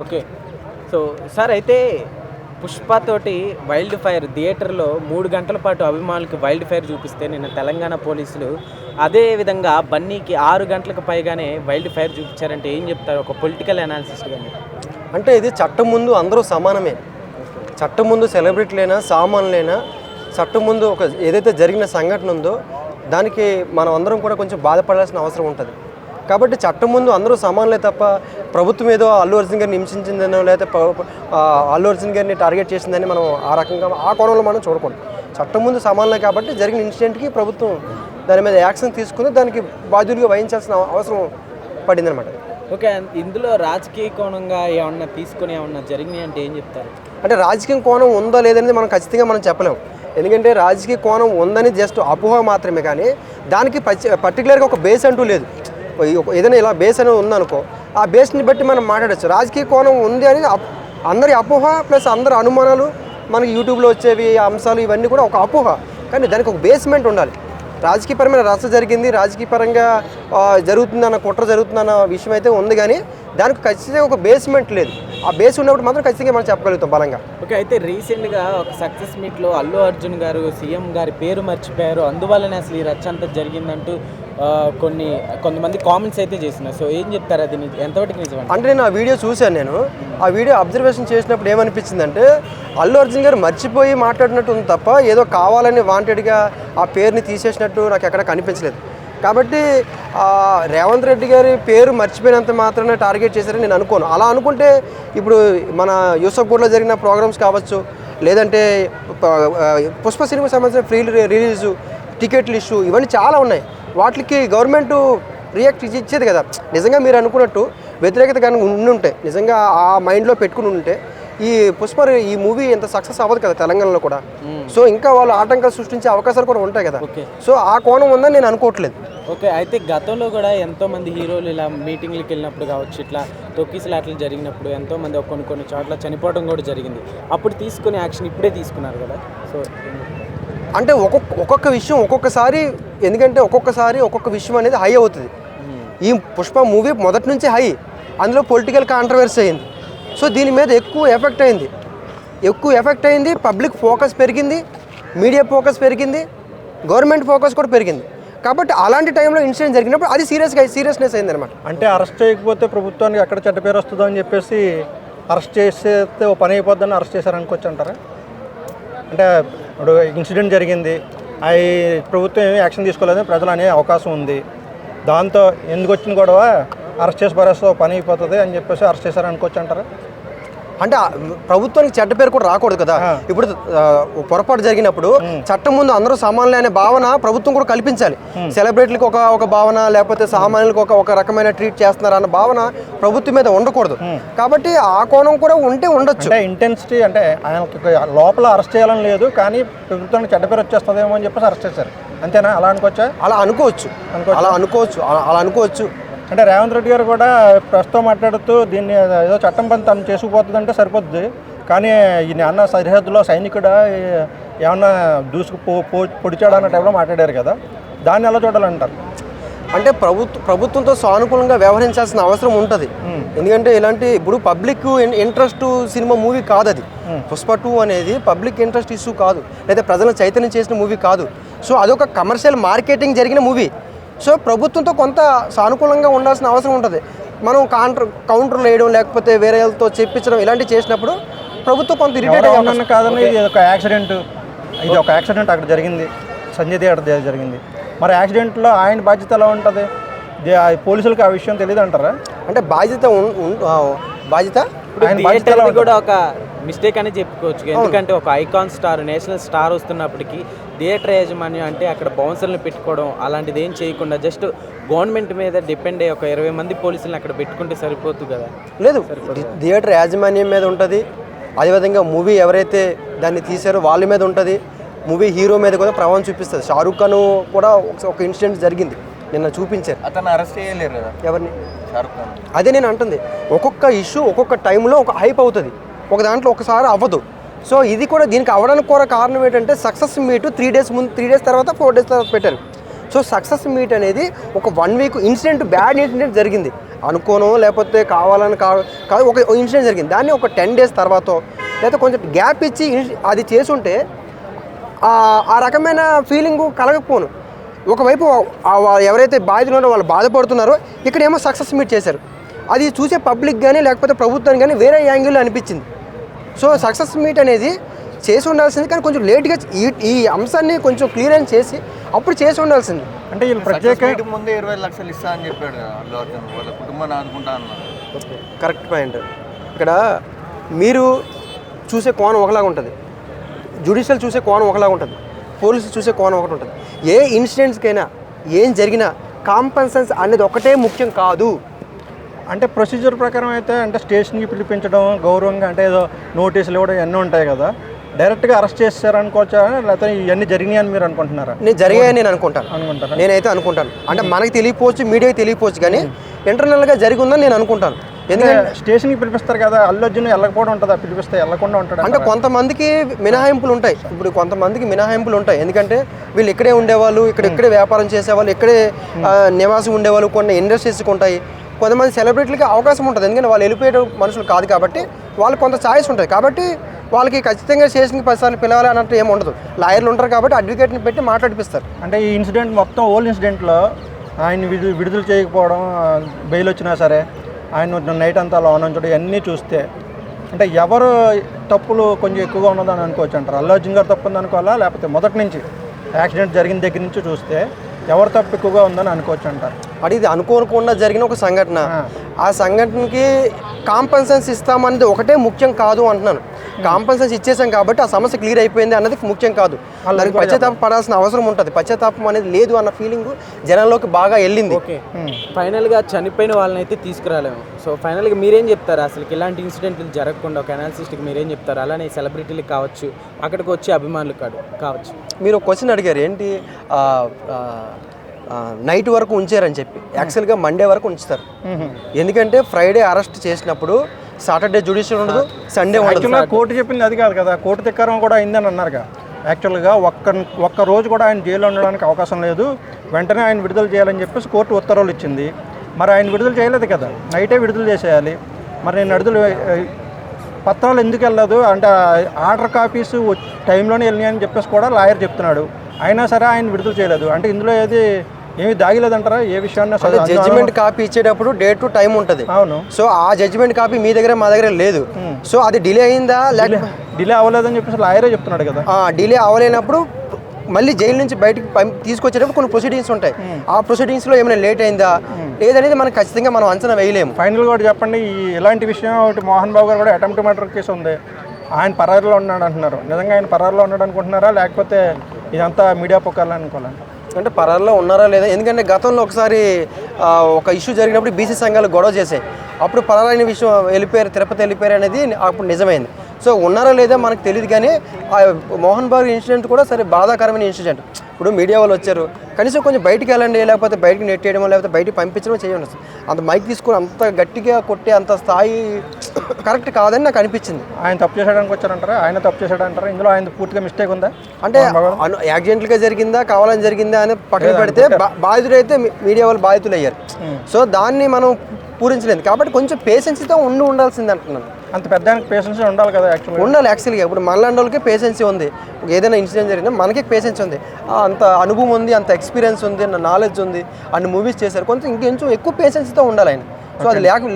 Okay. So, sir అయితే 'పుష్ప' తోటి wild fire థియేటర్‌లో 3 గంటల పాటు అభిమానులకి వైల్డ్ ఫైర్ చూపిస్తే నిన్న తెలంగాణ పోలీసులు అదే విధంగా 'బన్నీకి' 6 గంటలకు పైగానే వైల్డ్ ఫైర్ చూపించారంటే ఏం చెప్తారు? ఒక పొలిటికల్ అనాలిసిస్ట్‌గా మీరు. అంటే ఇది చట్టం ముందు అందరూ సమానమే. చట్టం ముందు సెలబ్రిటీలైనా సామాన్యులైనా చట్టం ముందు ఏదైతే జరిగిన సంఘటన ఉందో దానికి మనం అందరం కూడా కొంచెం బాధపడాల్సిన అవసరం ఉంటుంది. కాబట్టి చట్టం ముందు అందరూ సమానులే తప్ప ప్రభుత్వం ఏదో అల్లు అర్జున్ గారిని హింసించిందనో లేకపోతే అల్లు అర్జున్ గారిని టార్గెట్ చేసిందని మనం ఆ రకంగా ఆ కోణంలో మనం చూడకూడదు. చట్టం ముందు సమానులే కాబట్టి జరిగిన ఇన్సిడెంట్కి ప్రభుత్వం దాని మీద యాక్షన్ తీసుకుని దానికి బాధ్యులుగా వహించాల్సిన అవసరం పడిందనమాట. ఓకే. ఇందులో రాజకీయ కోణంగా ఏమన్నా తీసుకొని ఏమన్నా జరిగినాయి అంటే ఏం చెప్తారు? అంటే రాజకీయ కోణం ఉందో లేదనేది మనం ఖచ్చితంగా మనం చెప్పలేము. ఎందుకంటే రాజకీయ కోణం ఉందని జస్ట్ అపోహ మాత్రమే, కానీ దానికి పర్టికులర్గా ఒక బేస్ అంటూ లేదు. ఏదైనా ఇలా బేస్ అనేది ఉందనుకో, ఆ బేస్ని బట్టి మనం మాట్లాడచ్చు. రాజకీయ కోణం ఉంది అని అందరి అపోహ ప్లస్ అందరి అనుమానాలు మనకి యూట్యూబ్లో వచ్చేవి అంశాలు ఇవన్నీ కూడా ఒక అపోహ, కానీ దానికి ఒక బేస్మెంట్ ఉండాలి. రాజకీయపరమైన రచ్చ జరిగింది, రాజకీయపరంగా జరుగుతుందన్న కుట్ర జరుగుతుందన్న విషయం అయితే ఉంది, కానీ దానికి ఖచ్చితంగా ఒక బేస్మెంట్ లేదు. ఆ బేస్ ఉన్నప్పుడు మాత్రం ఖచ్చితంగా మనం చెప్పగలుగుతాం బలంగా. ఓకే. అయితే రీసెంట్గా ఒక సక్సెస్ మీట్లో అల్లు అర్జున్ గారు సీఎం గారి పేరు మర్చిపోయారు, అందువల్లనే అసలు ఈ రచ్చ అంతా జరిగిందంటూ కొంతమంది కామెంట్స్ అయితే చేస్తున్నారు. సో ఏం చెప్తారు? అది ఎంతవరకు నిజం? అంటే నేను ఆ వీడియో చూశాను. నేను ఆ వీడియో అబ్జర్వేషన్ చేసినప్పుడు ఏమనిపించిందంటే అల్లు అర్జున్ గారు మర్చిపోయి మాట్లాడినట్టు ఉంది తప్ప ఏదో కావాలని వాంటెడ్గా ఆ పేరుని తీసేసినట్టు నాకు ఎక్కడ కనిపించలేదు. కాబట్టి రేవంత్ రెడ్డి గారి పేరు మర్చిపోయినంత మాత్రాన టార్గెట్ చేశారని నేను అనుకోను. అలా అనుకుంటే ఇప్పుడు మన యూసఫ్పూర్లో జరిగిన ప్రోగ్రామ్స్ కావచ్చు, లేదంటే పుష్ప సినిమాకి సంబంధించిన ఫ్రీ రిలీజు, టికెట్లు ఇష్యూ, ఇవన్నీ చాలా ఉన్నాయి. వాటికి గవర్నమెంట్ రియాక్ట్ ఇచ్చేది కదా. నిజంగా మీరు అనుకున్నట్టు వ్యతిరేకత కానీ ఉండుంటే, నిజంగా ఆ మైండ్లో పెట్టుకుని ఉంటే ఈ మూవీ ఎంత సక్సెస్ అవ్వదు కదా తెలంగాణలో కూడా. సో ఇంకా వాళ్ళు ఆటంకాలు సృష్టించే అవకాశాలు కూడా ఉంటాయి కదా. సో ఆ కోణం ఉందని నేను అనుకోవట్లేదు. ఓకే. అయితే గతంలో కూడా ఎంతోమంది హీరోలు ఇలా మీటింగ్లకు వెళ్ళినప్పుడు కావచ్చు, ఇట్లా తొక్కిసలాటలు జరిగినప్పుడు ఎంతోమంది కొన్ని చోట్ల చనిపోవడం కూడా జరిగింది. అప్పుడు తీసుకునే యాక్షన్ ఇప్పుడే తీసుకున్నారు కదా. సో అంటే ఒక్కొక్క విషయం ఒక్కొక్కసారి, ఎందుకంటే ఒక్కొక్క విషయం అనేది హై అవుతుంది. ఈ పుష్ప మూవీ మొదటి నుంచి హై, అందులో పొలిటికల్ కాంట్రవర్సీ అయింది. సో దీని మీద ఎక్కువ ఎఫెక్ట్ అయింది. పబ్లిక్ ఫోకస్ పెరిగింది, మీడియా ఫోకస్ పెరిగింది, గవర్నమెంట్ ఫోకస్ కూడా పెరిగింది. కాబట్టి అలాంటి టైంలో ఇన్సిడెంట్ జరిగినప్పుడు అది సీరియస్నెస్ అయింది అనమాట. అంటే అరెస్ట్ చేయకపోతే ప్రభుత్వానికి ఎక్కడ చెడ్డ పేరు వస్తుందో అని చెప్పేసి అరెస్ట్ చేస్తే ఓ పని అయిపోద్దని అరెస్ట్ చేశారనుకోవచ్చు అంటారా? అంటే ఇప్పుడు ఇన్సిడెంట్ జరిగింది, అవి ప్రభుత్వం ఏమీ యాక్షన్ తీసుకోలేదు, ప్రజలు అనే అవకాశం ఉంది, దాంతో ఎందుకు వచ్చిన గొడవ అరెస్ట్ చేసి పరేస్తే పని అయిపోతుంది అని చెప్పేసి అరెస్ట్ చేశారనుకోవచ్చు అంటారా? అంటే ప్రభుత్వానికి చెడ్డ పేరు కూడా రాకూడదు కదా. ఇప్పుడు పొరపాటు జరిగినప్పుడు చట్టం ముందు అందరూ సమానులే అనే భావన ప్రభుత్వం కూడా కల్పించాలి. సెలబ్రిటీలకు ఒక భావన, లేకపోతే సామాన్యులకు ఒక రకమైన ట్రీట్ చేస్తున్నారు అన్న భావన ప్రభుత్వం మీద ఉండకూడదు. కాబట్టి ఆ కోణం కూడా ఉండొచ్చు. అంటే ఇంటెన్సిటీ, అంటే ఆయనకి లోపల అరెస్ట్ చేయాలని లేదు, కానీ ప్రభుత్వానికి చెడ్డ పేరు వచ్చేస్తుందేమో అని చెప్పేసి అరెస్ట్ చేశారు, అంతేనా? అలా అనుకోవచ్చు. అంటే రేవంత్ రెడ్డి గారు కూడా ప్రస్తుతం మాట్లాడుతూ దీన్ని ఏదో చట్టం పని తను చేసుకుపోతుందంటే సరిపోద్ది, కానీ ఈయన అన్న సరిహద్దులో సైనికుడా ఏమన్నా పొడిచాడు అన్న టైంలో మాట్లాడారు కదా, దాన్ని ఎలా చూడాలంటారు? అంటే ప్రభుత్వంతో సానుకూలంగా వ్యవహరించాల్సిన అవసరం ఉంటుంది. ఎందుకంటే ఇప్పుడు పబ్లిక్ ఇంట్రెస్ట్ సినిమా మూవీ కాదు అది. పుష్ప 2 అనేది పబ్లిక్ ఇంట్రెస్ట్ ఇష్యూ కాదు, లేదా ప్రజలను చైతన్యం చేసిన మూవీ కాదు. సో అదొక కమర్షియల్ మార్కెటింగ్ జరిగిన మూవీ. సో ప్రభుత్వంతో కొంత సానుకూలంగా ఉండాల్సిన అవసరం ఉంటుంది. మనం కౌంటర్లు వేయడం, లేకపోతే వేరే వాళ్ళతో చెప్పించడం ఇలాంటివి చేసినప్పుడు ప్రభుత్వం కొంత ఇరిటేట్ అయ్యాను కాదని. ఇది ఒక యాక్సిడెంట్ అక్కడ జరిగింది, సంజయ్ థియేటర్ జరిగింది. మరి యాక్సిడెంట్లో ఆయన బాధ్యత ఎలా ఉంటుంది? పోలీసులకు ఆ విషయం తెలియదు అంటారా? అంటే బాధ్యత కూడా ఒక మిస్టేక్ అని చెప్పుకోవచ్చు. ఎందుకంటే ఒక ఐకాన్ స్టార్, నేషనల్ స్టార్ వస్తున్నప్పటికీ థియేటర్ యాజమాన్యం అంటే అక్కడ బౌన్సర్లను పెట్టుకోవడం అలాంటిది ఏం చేయకుండా జస్ట్ గవర్నమెంట్ మీద డిపెండ్ అయ్యి ఒక 20 మంది పోలీసులను అక్కడ పెట్టుకుంటే సరిపోతుంది కదా. లేదు, థియేటర్ యాజమాన్యం మీద ఉంటుంది. అదేవిధంగా మూవీ ఎవరైతే దాన్ని తీశారో వాళ్ళ మీద ఉంటుంది. మూవీ హీరో మీద కూడా ప్రభావం చూపిస్తుంది. షారూఖ్ ఖాన్ కూడా ఒక ఇన్సిడెంట్ జరిగింది, నిన్న చూపించారు. అతను అరెస్ట్ చేయలేరు కదా ఎవరిని? షారూఖ్ ఖాన్. అదే నేను అంటుంది, ఒక్కొక్క ఇష్యూ ఒక్కొక్క టైంలో ఒక హైప్ అవుతుంది, ఒక దాంట్లో ఒకసారి అవ్వదు. సో ఇది కూడా దీనికి అవ్వడానికి కూడా కారణం ఏంటంటే సక్సెస్ మీట్ 3 days తర్వాత 4 days తర్వాత పెట్టారు. సో సక్సెస్ మీట్ అనేది ఒక 1 week బ్యాడ్ ఇన్సిడెంట్ జరిగింది, అనుకోను లేకపోతే కావాలని కాదు ఒక ఇన్సిడెంట్ జరిగింది, దాన్ని ఒక 10 days తర్వాత లేకపోతే కొంచెం గ్యాప్ ఇచ్చి అది చేసుంటే ఆ రకమైన ఫీలింగు కలగకపోను. ఒకవైపు ఎవరైతే బాధితులు ఉన్నారో వాళ్ళు బాధపడుతున్నారో, ఇక్కడేమో సక్సెస్ మీట్ చేశారు. అది చూసే పబ్లిక్ కానీ లేకపోతే ప్రభుత్వానికి కానీ వేరే యాంగిల్లో అనిపించింది. సో సక్సెస్ మీట్ అనేది చేసి ఉండాల్సింది, కానీ కొంచెం లేట్గా ఈ అంశాన్ని కొంచెం క్లియరెన్స్ చేసి అప్పుడు చేసి ఉండాల్సింది. అంటే వీళ్ళు ప్రత్యేక ముందే 20 లక్షలు ఇస్తా అని చెప్పాడు కదా అల్లు అర్జున్, వాళ్ళ కుటుంబాన్ని ఆదుకుంటా అన్నారు. Correct point. ఇక్కడ మీరు చూసే కోణం ఒకలాగా ఉంటుంది, జ్యుడిషియల్ చూసే కోణం ఒకలాగా ఉంటుంది, పోలీసులు చూసే కోణం ఒకటి ఉంటుంది. ఏ ఇన్సిడెంట్స్కైనా ఏం జరిగినా కాంపన్సెన్స్ అనేది ఒకటే ముఖ్యం కాదు. అంటే ప్రొసీజర్ ప్రకారం అయితే అంటే స్టేషన్కి పిలిపించడం గౌరవంగా, అంటే ఏదో నోటీసులు ఇవ్వడం ఇవన్నీ ఉంటాయి కదా, డైరెక్ట్గా అరెస్ట్ చేస్తారనుకోవచ్చా, లేకపోతే ఇవన్నీ జరిగినాయి అని మీరు అనుకుంటున్నారా? జరిగాయని నేను అనుకుంటాను, నేనైతే అనుకుంటాను. అంటే మనకి తెలియపోవచ్చు, మీడియాకి తెలియపోవచ్చు, కానీ ఇంటర్నల్గా జరిగి ఉందని నేను అనుకుంటాను. ఎందుకంటే స్టేషన్కి పిలిపిస్తారు కదా, అల్లు అర్జున్ వెళ్ళకపోవడం ఉంటుందా, పిలిపిస్తే వెళ్ళకుండా ఉంటాడు అంటే కొంతమందికి మినహాయింపులు ఉంటాయి. ఇప్పుడు కొంతమందికి మినహాయింపులు ఉంటాయి, ఎందుకంటే వీళ్ళు ఇక్కడే ఉండేవాళ్ళు, ఇక్కడే వ్యాపారం చేసేవాళ్ళు, ఇక్కడే నివాసం ఉండేవాళ్ళు, కొన్ని ఇండస్ట్రీస్కి ఉంటాయి. కొంతమంది సెలబ్రిటీలకి అవకాశం ఉంటుంది, ఎందుకంటే వాళ్ళు వెళ్ళిపోయే మనుషులు కాదు కాబట్టి వాళ్ళకి కొంత ఛాయిస్ ఉంటుంది. కాబట్టి వాళ్ళకి ఖచ్చితంగా స్టేషన్కి 10 సార్లు పిలవాలి అన్నట్టు ఏమి ఉండదు. లాయర్లు ఉంటారు కాబట్టి అడ్వకేట్ని పెట్టి మాట్లాడిపిస్తారు. అంటే ఈ ఇన్సిడెంట్ మొత్తం ఓల్డ్ ఇన్సిడెంట్లో ఆయన విడుదల చేయకపోవడం, బెయిల్ వచ్చినా సరే ఆయన నైట్ అంతా లోన్ ఉంచడం ఇవన్నీ చూస్తే అంటే ఎవరు తప్పులు కొంచెం ఎక్కువగా ఉన్నదని అనుకోవచ్చు అంటారు? అల్లు అర్జున్ గారు తప్పు ఉందనుకోవాలా, లేకపోతే మొదటి నుంచి యాక్సిడెంట్ జరిగిన దగ్గర నుంచి చూస్తే ఎవరు తప్పు ఎక్కువగా ఉందని అనుకోవచ్చు అంటారు? అది ఇది అనుకోకుండా జరిగిన ఒక సంఘటన, ఆ సంఘటనకి కాంపన్సెన్స్ ఇస్తామన్నది ఒకటే ముఖ్యం కాదు అంటున్నాను. కాంపన్సెన్స్ ఇచ్చేసాం కాబట్టి ఆ సమస్య క్లియర్ అయిపోయింది అన్నది ముఖ్యం కాదు. దానికి పశ్చాత్తాపం పడాల్సిన అవసరం ఉంటుంది. పశ్చాత్తాపం అనేది లేదు అన్న ఫీలింగ్ జనంలోకి బాగా వెళ్ళింది. ఓకే, ఫైనల్గా చనిపోయిన వాళ్ళని అయితే తీసుకురాలేము. సో ఫైనల్గా మీరేం చెప్తారు? అసలు ఇలాంటి ఇన్సిడెంట్లు జరగకుండా ఒక అనాలిసిస్ట్కి మీరేం చెప్తారు? అలానే సెలబ్రిటీలకు కావచ్చు, అక్కడికి వచ్చే అభిమానులకు కావచ్చు. మీరు క్వశ్చన్ అడిగారు ఏంటి, నైట్ వరకు ఉంచారని చెప్పి. యాక్చువల్గా మండే వరకు ఉంచుతారు, ఎందుకంటే ఫ్రైడే అరెస్ట్ చేసినప్పుడు సాటర్డే జ్యుడిషియల్ ఉండదు, సండే ఉండదు. కోర్టు చెప్పింది అది కాదు కదా, కోర్టు ధిక్కారం కూడా అయిందని అన్నారుగా. యాక్చువల్గా ఒక్క రోజు కూడా ఆయన జైల్లో ఉండడానికి అవకాశం లేదు, వెంటనే ఆయన విడుదల చేయాలని చెప్పేసి కోర్టు ఉత్తర్వులు ఇచ్చింది. మరి ఆయన విడుదల చేయలేదు కదా, నైటే విడుదల చేసేయాలి. మరి నేను విడుదల పత్రాలు ఎందుకు వెళ్ళదు అంటే ఆర్డర్ కాపీస్ టైంలోనే వెళ్ళినాయని చెప్పేసి కూడా లాయర్ చెప్తున్నాడు. అయినా సరే ఆయన విడుదల చేయలేదు. అంటే ఇందులో ఏమి దాగిలేదంటారా? ఏ విషయాన్ని జడ్జిమెంట్ కాపీ ఇచ్చేటప్పుడు డేట్ టు టైం ఉంటుంది. అవును. సో ఆ జడ్జిమెంట్ కాపీ మీ దగ్గర మా దగ్గర లేదు. సో అది డిలే అయిందా లేకపోతే డిలే అవ్వలేదని చెప్పేసి లాయరే చెప్తున్నాడు కదా. డిలే అవ్వలేనప్పుడు మళ్ళీ జైలు నుంచి బయటకు తీసుకొచ్చేటప్పుడు కొన్ని ప్రొసీడింగ్స్ ఉంటాయి. ఆ ప్రొసీడింగ్స్లో ఏమైనా లేట్ అయిందా లేదనేది మనకు ఖచ్చితంగా మనం అంచనా వేయలేము. ఫైనల్గా కూడా చెప్పండి, ఇలాంటి విషయం ఒకటి మోహన్ బాబు గారు కూడా అటెంప్ట్ మర్డర్ కేసు ఉంది, ఆయన పరారులో ఉన్నాడు అంటున్నారు. నిజంగా ఆయన పరారులో ఉన్నాడు అనుకుంటున్నారా, లేకపోతే ఇదంతా మీడియా పుకార్లు అనుకోవాలని? అంటే పరారులో ఉన్నారా లేదా, ఎందుకంటే గతంలో ఒకసారి ఒక ఇష్యూ జరిగినప్పుడు బీసీ సంఘాలు గొడవ చేసాయి. అప్పుడు పరారైన విషయం వెళ్ళిపోయారు, తిరుపతి వెళ్ళిపోయారు అనేది అప్పుడు నిజమైంది. సో ఉన్నారా లేదా మనకు తెలియదు, కానీ మోహన్ బాబు ఇన్సిడెంట్ కూడా సరే బాధాకరమైన ఇన్సిడెంట్. ఇప్పుడు మీడియా వాళ్ళు వచ్చారు, కనీసం కొంచెం బయటికి వెళ్ళండి, లేకపోతే బయటికి నెట్టేయడం, లేకపోతే బయటికి పంపించడం చేయండి. అంత మైక్ తీసుకొని అంత గట్టిగా కొట్టే అంత స్థాయి కరెక్ట్ కాదని నాకు అనిపించింది. ఆయన తప్పు చేసాడానికి వచ్చారంటారా? ఆయన తప్పు చేశాడంటారా? ఇందులో ఆయన పూర్తిగా మిస్టేక్ ఉందా? అంటే యాక్సిడెంట్గా జరిగిందా కావాలని జరిగిందా అని పక్కన పెడితే బాధితులైతే మీడియా వాళ్ళు బాధితులు అయ్యారు. సో దాన్ని మనం పూరించలేదు కాబట్టి కొంచెం పేషెన్సీతో ఉండాల్సింది అంటున్నాను. అంత పెద్ద పేషెన్సీ ఉండాలి కదా, యాక్చువల్గా ఇప్పుడు మనలాంటి వాళ్ళకి పేషెన్సీ ఉంది. ఏదైనా ఇన్సిడెంట్ జరిగిందా మనకి పేషెన్స్ ఉంది, అంత అనుభవం ఉంది, అంత ఎక్స్పీరియన్స్ ఉంది, నాలెడ్జ్ ఉంది, అన్ని మూవీస్ చేశారు, కొంచెం ఇంకొంచెం ఎక్కువ పేషెన్సీతో ఉండాలి ఆయన. సో అది